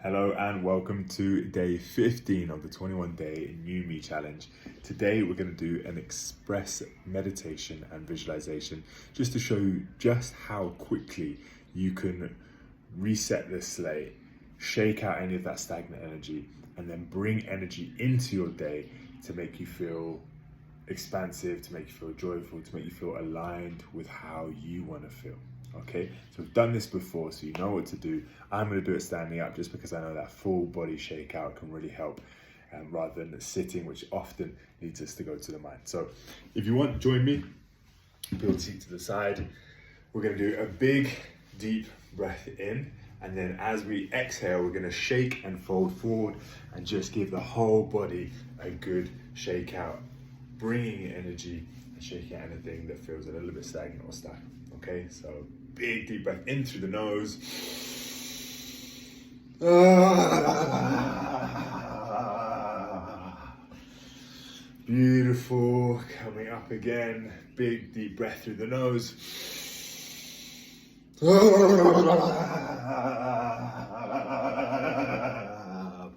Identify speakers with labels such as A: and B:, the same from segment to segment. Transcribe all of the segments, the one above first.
A: Hello and welcome to day 15 of the 21-day New Me Challenge. Today we're going to do an express meditation and visualization just to show you just how quickly you can reset this slate, shake out any of that stagnant energy, and then bring energy into your day to make you feel expansive, to make you feel joyful, to make you feel aligned with how you want to feel. Okay, so we've done this before, so you know what to do. I'm going to do it standing up just because I know that full body shakeout can really help, rather than sitting, which often leads us to go to the mind. So if you want, join me, put your seat to the side. We're going to do a big, deep breath in, and then as we exhale, we're going to shake and fold forward and just give the whole body a good shake out, bringing energy and shaking out anything that feels a little bit stagnant or stuck. Okay, so big deep breath in through the nose. Beautiful. Coming up again. Big deep breath through the nose.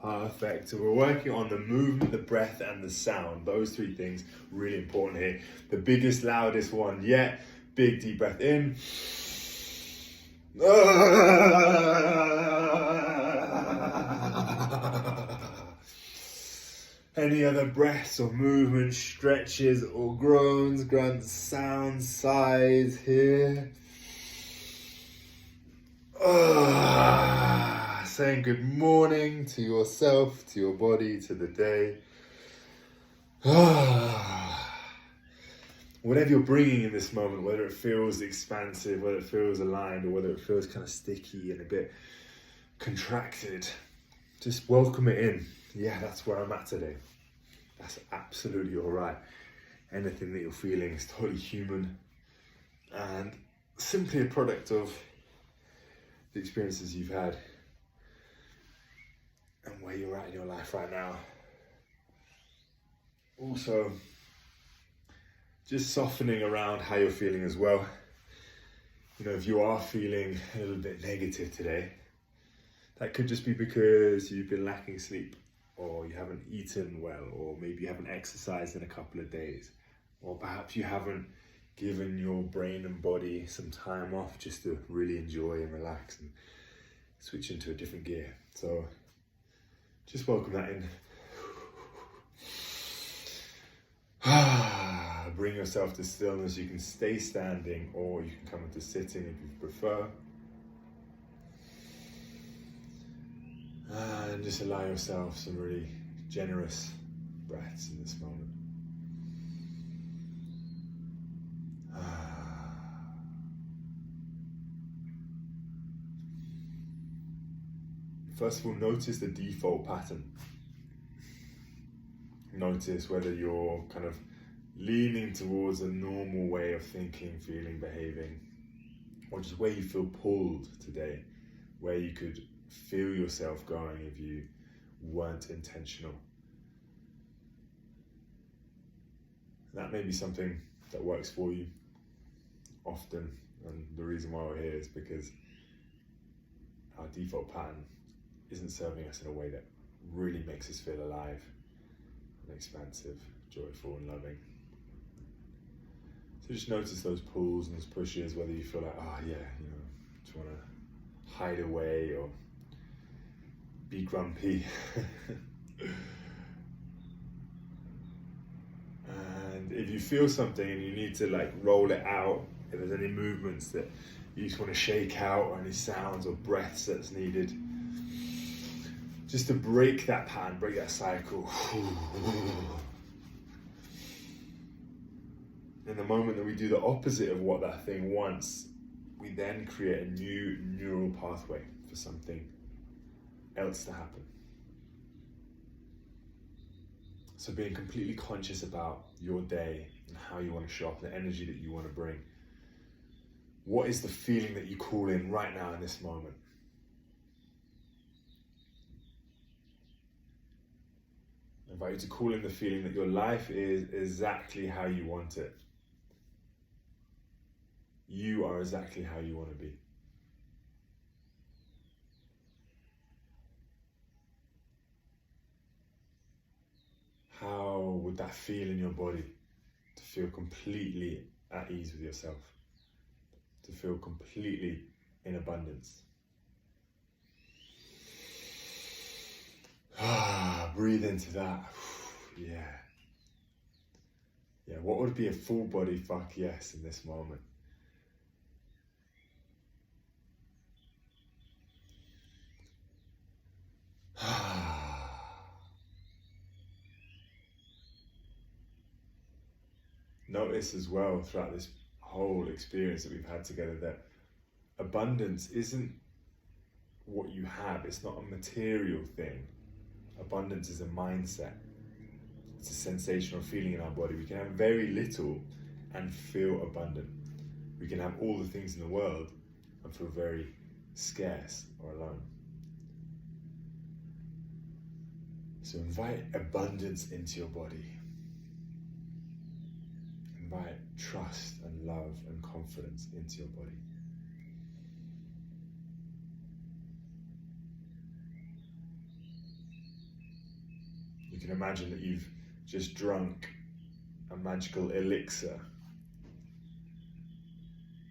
A: Perfect. So we're working on the movement, the breath, and the sound. Those three things really important here. The biggest, loudest one yet. Big deep breath in. Any other breaths or movements, stretches or groans, grunts, sounds, sighs here. Saying good morning to yourself, to your body, to the day. Whatever you're bringing in this moment, whether it feels expansive, whether it feels aligned, or whether it feels kind of sticky and a bit contracted, just welcome it in. Yeah, that's where I'm at today. That's absolutely all right. Anything that you're feeling is totally human and simply a product of the experiences you've had and where you're at in your life right now. Also, just softening around how you're feeling as well. You know, if you are feeling a little bit negative today, that could just be because you've been lacking sleep, or you haven't eaten well, or maybe you haven't exercised in a couple of days, or perhaps you haven't given your brain and body some time off just to really enjoy and relax and switch into a different gear. So just welcome that in. Bring yourself to stillness. You can stay standing or you can come into sitting if you prefer. And just allow yourself some really generous breaths in this moment. First of all, notice the default pattern. Notice whether you're kind of leaning towards a normal way of thinking, feeling, behaving, or just where you feel pulled today, where you could feel yourself going if you weren't intentional. That may be something that works for you often, and the reason why we're here is because our default pattern isn't serving us in a way that really makes us feel alive and expansive, joyful and loving. So just notice those pulls and those pushes, whether you feel like, just want to hide away or be grumpy. And if you feel something and you need to roll it out, if there's any movements that you just want to shake out or any sounds or breaths that's needed, just to break that pattern, break that cycle. In the moment that we do the opposite of what that thing wants, we then create a new neural pathway for something else to happen. So being completely conscious about your day and how you want to show up, the energy that you want to bring. What is the feeling that you call in right now in this moment? I invite you to call in the feeling that your life is exactly how you want it. You are exactly how you want to be. how would that feel in your body to feel completely at ease with yourself, to feel completely in abundance? Breathe into that. Yeah. Yeah, what would be a full body fuck yes in this moment? Notice as well throughout this whole experience that we've had together that abundance isn't what you have, it's not a material thing. Abundance is a mindset. It's a sensational feeling in our body. We can have very little and feel abundant. We can have all the things in the world and feel very scarce or alone. So invite abundance into your body. Invite trust and love and confidence into your body. You can imagine that you've just drunk a magical elixir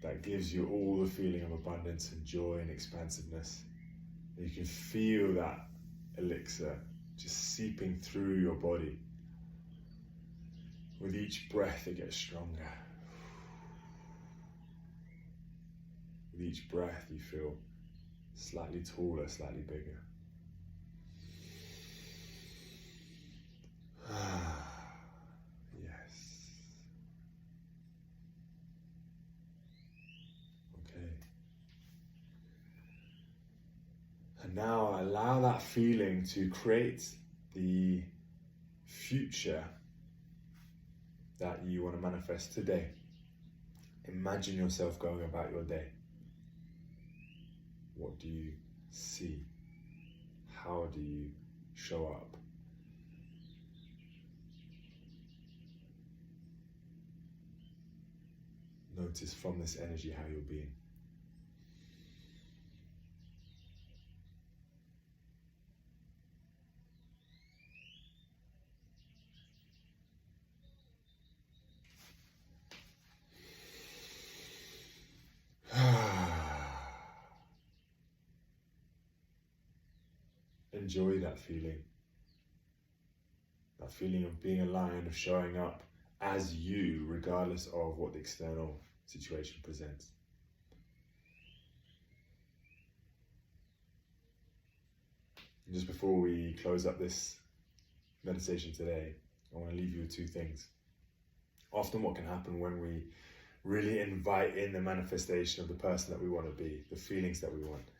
A: that gives you all the feeling of abundance and joy and expansiveness. And you can feel that elixir just seeping through your body. With each breath it gets stronger. With each breath you feel slightly taller, slightly bigger. Yes. Okay. And now allow that feeling to create the future that you want to manifest today. Imagine yourself going about your day. What do you see? How do you show up? Notice from this energy how you're being. Enjoy that feeling of being aligned, of showing up as you, regardless of what the external situation presents. And just before we close up this meditation today, I want to leave you with two things. Often what can happen when we really invite in the manifestation of the person that we want to be, the feelings that we want,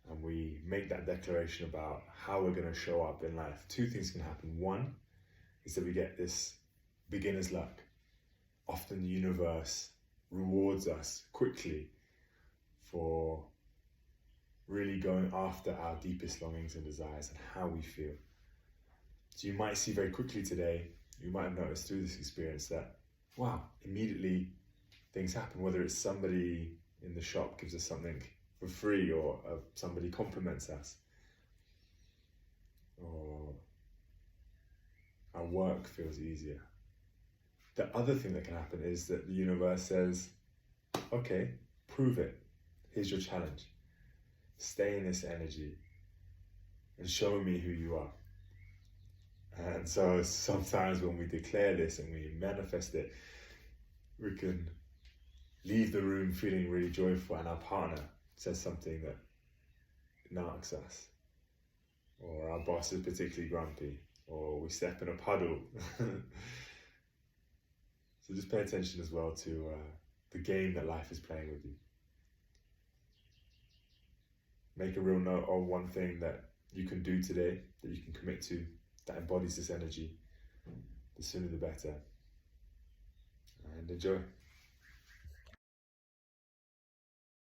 A: and we make that declaration about how we're going to show up in life, two things can happen. One is that we get this beginner's luck. Often the universe rewards us quickly for really going after our deepest longings and desires and how we feel. So you might see very quickly today, you might have noticed through this experience that, wow, immediately things happen, whether it's somebody in the shop gives us something for free, or somebody compliments us, or our work feels easier. The other thing that can happen is that the universe says, okay, prove it. Here's your challenge. Stay in this energy and show me who you are. And so sometimes when we declare this and we manifest it, we can leave the room feeling really joyful, and our partner says something that knocks us, or our boss is particularly grumpy, or we step in a puddle. So just pay attention as well to the game that life is playing with you. Make a real note of one thing that you can do today, that you can commit to, that embodies this energy. The sooner the better. And enjoy.